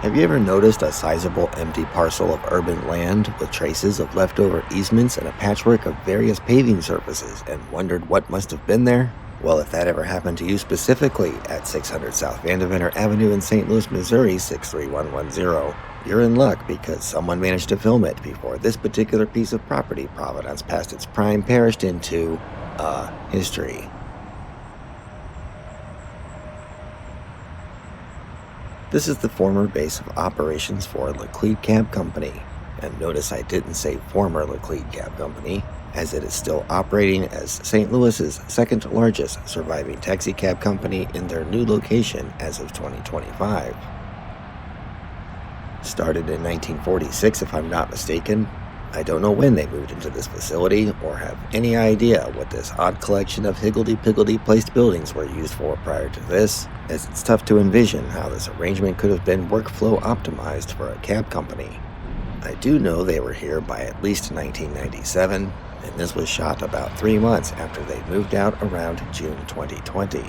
Have you ever noticed a sizable empty parcel of urban land with traces of leftover easements and a patchwork of various paving surfaces and wondered what must have been there? Well, if that ever happened to you specifically at 600 South Vandeventer Avenue in St. Louis, Missouri 63110, you're in luck because someone managed to film it before this particular piece of property, Providence past its prime, perished into, history. This is the former base of operations for Laclede Cab Company, and notice I didn't say former Laclede Cab Company, as it is still operating as St. Louis's second largest surviving taxi cab company in their new location as of 2025. Started in 1946 if I'm not mistaken. I don't know when they moved into this facility or have any idea what this odd collection of higgledy-piggledy placed buildings were used for prior to this, as it's tough to envision how this arrangement could have been workflow optimized for a cab company. I do know they were here by at least 1997, and this was shot about 3 months after they moved out around June 2020.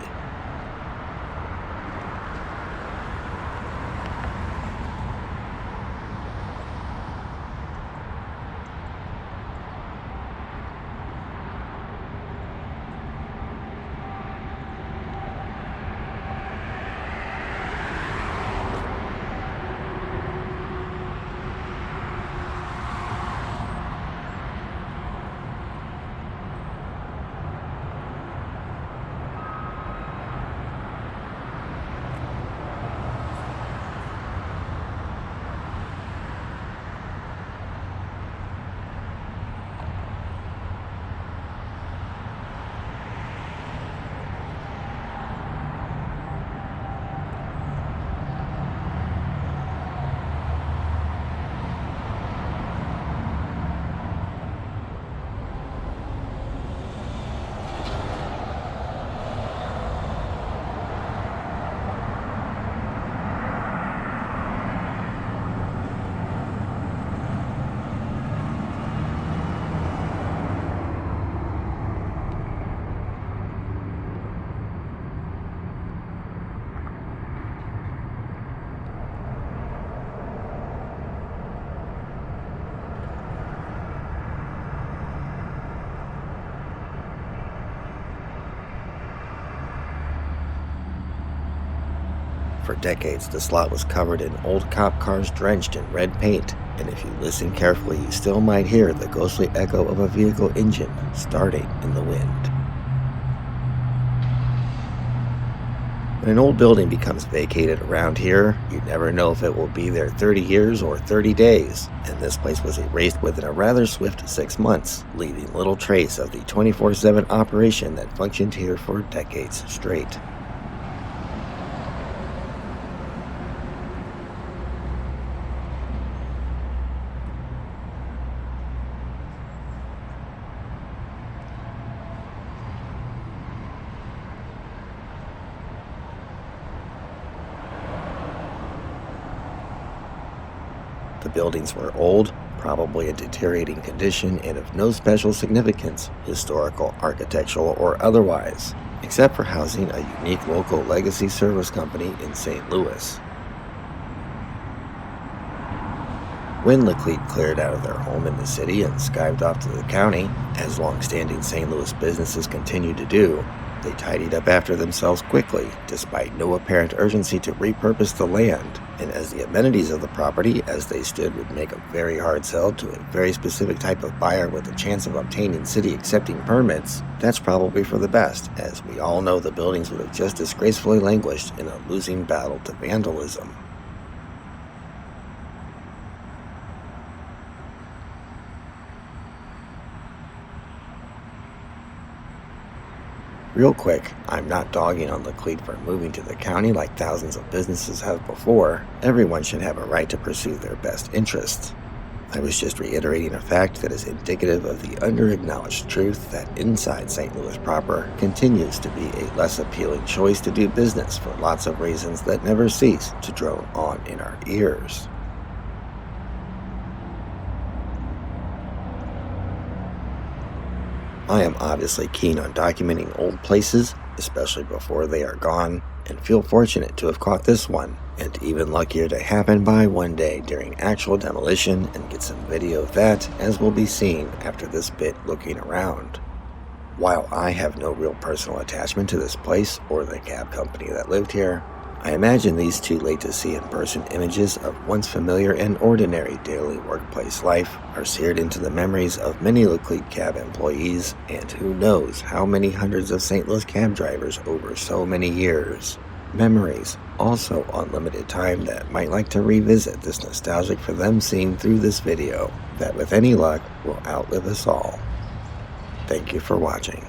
For decades, this lot was covered in old cop cars drenched in red paint, and if you listen carefully, you still might hear the ghostly echo of a vehicle engine starting in the wind. When an old building becomes vacated around here, you never know if it will be there 30 years or 30 days, and this place was erased within a rather swift 6 months, leaving little trace of the 24/7 operation that functioned here for decades straight. The buildings were old, probably in deteriorating condition and of no special significance, historical, architectural, or otherwise, except for housing a unique local legacy service company in St. Louis. When Laclede cleared out of their home in the city and skived off to the county, as long-standing St. Louis businesses continued to do, they tidied up after themselves quickly, despite no apparent urgency to repurpose the land, and as the amenities of the property as they stood would make a very hard sell to a very specific type of buyer with a chance of obtaining city-accepting permits, that's probably for the best, as we all know the buildings would have just disgracefully languished in a losing battle to vandalism. Real quick, I'm not dogging on Laclede for moving to the county like thousands of businesses have before. Everyone should have a right to pursue their best interests. I was just reiterating a fact that is indicative of the under-acknowledged truth that inside St. Louis proper continues to be a less appealing choice to do business for lots of reasons that never cease to drone on in our ears. I am obviously keen on documenting old places, especially before they are gone, and feel fortunate to have caught this one, and even luckier to happen by one day during actual demolition and get some video of that, as will be seen after this bit looking around. While I have no real personal attachment to this place or the cab company that lived here, I imagine these too late to see in person images of once familiar and ordinary daily workplace life are seared into the memories of many Laclede cab employees and who knows how many hundreds of St. Louis cab drivers over so many years. Memories, also unlimited time, that might like to revisit this nostalgic for them scene through this video that with any luck will outlive us all. Thank you for watching.